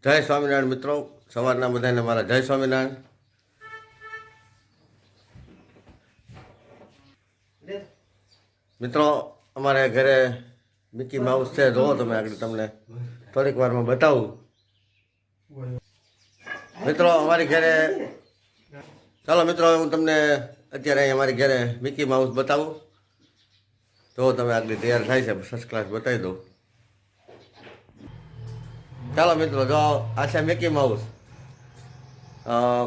જય સ્વામિનારાયણ મિત્રો, સવારના બધાને મારા જય સ્વામિનારાયણ. મિત્રો, અમારે ઘરે મિકી માઉસ છે, જોવો તમે આગળ તમને થોડીક વારમાં બતાવું. મિત્રો અમારી ઘરે, ચાલો મિત્રો હું તમને અત્યારે અહીં અમારી ઘરે મિકી માઉસ બતાવું. જો તમે આગળ તૈયાર થાય છે, ફર્સ્ટ ક્લાસ બતાવી દઉં. ચાલો મિત્રો, જો આ છે મિકી માઉસ.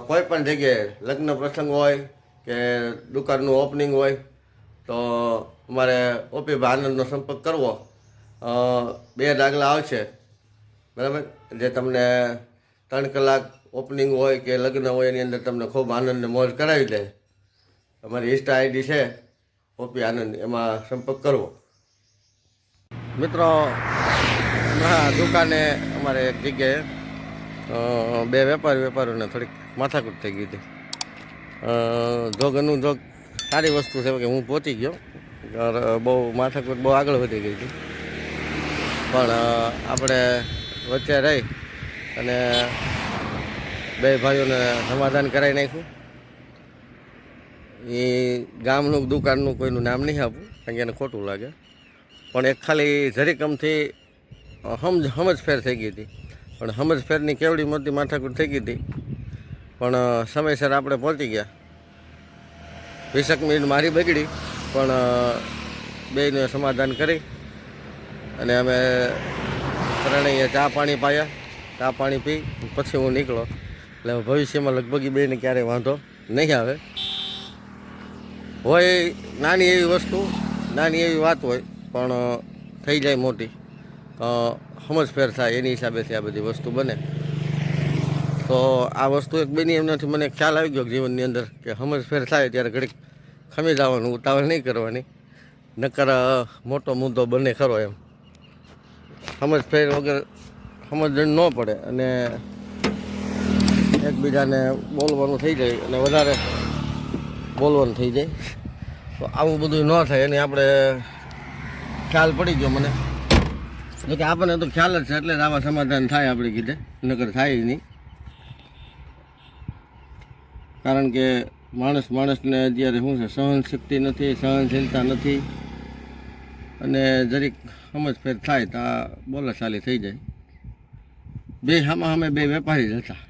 કોઈ પણ જગ્યાએ લગ્ન પ્રસંગ હોય કે દુકાનનું ઓપનિંગ હોય તો અમારે ઓપી આનંદનો સંપર્ક કરવો. 2 ડાગલા આવશે, બરાબર, જે તમને 3 કલાક ઓપનિંગ હોય કે લગ્ન હોય એની અંદર તમને ખૂબ આનંદને મોજ કરાવી દે. અમારી ઇન્સ્ટા આઈડી છે ઓપી આનંદ, એમાં સંપર્ક કરવો. મિત્રો, હા, દુકાને અમારે એક જગ્યાએ 2 વેપારીઓને થોડીક માથાકૂટ થઈ ગઈ હતી. જોગનું જોગ સારી વસ્તુ છે કે હું પહોંચી ગયો, બહુ માથાકૂટ બહુ આગળ વધી ગઈ હતી, પણ આપણે વચ્ચે રહી અને 2 ભાઈઓને સમાધાન કરાવી નાખ્યું. એ ગામનું દુકાનનું કોઈનું નામ નહીં આપવું કારણ કે એને ખોટું લાગે, પણ એક ખાલી જરીકમથી સમજફેર થઈ ગઈ હતી. પણ સમજફેરની કેવડી મોટી માથાકૂટ થઈ ગઈ હતી, પણ સમયસર આપણે પહોંચી ગયા. 20 મિનિટ મારી બગડી, પણ બેયને સમાધાન કરી અને અમે ત્રણેય ચા પાણી પાયા. ચા પાણી પી પછી હું નીકળો, એટલે ભવિષ્યમાં લગભગ એ બેયને ક્યારેય વાંધો નહીં આવે. હોય નાની એવી વસ્તુ, નાની એવી વાત હોય, પણ થઈ જાય મોટી, સમજફેર થાય, એની હિસાબેથી આ બધી વસ્તુ બને. તો આ વસ્તુ એક બની એમનાથી મને ખ્યાલ આવી ગયો જીવનની અંદર કે સમજફેર થાય ત્યારે ઘડીક ખમી જવાનું, ઉતાવળ નહીં કરવાની, નકર મોટો મુદ્દો બને ખરો. એમ સમજફેર વગર સમજણ ન પડે અને એકબીજાને બોલવાનું થઈ જાય અને વધારે બોલવાનું થઈ જાય. તો આવું બધું ન થાય એની આપણે ખ્યાલ પડી ગયો મને. જોકે આપણને તો ખ્યાલ જ છે, એટલે જ આવા સમાધાન થાય આપણે કીધે, નકર થાય નહીં. કારણ કે માણસને અત્યારે શું છે, સહનશક્તિ નથી, સહનશીલતા નથી, અને જરીક સમજફેર થાય તો આ બોલાચાલી થઈ જાય. 2 સામે 2 વેપારી જ હતા,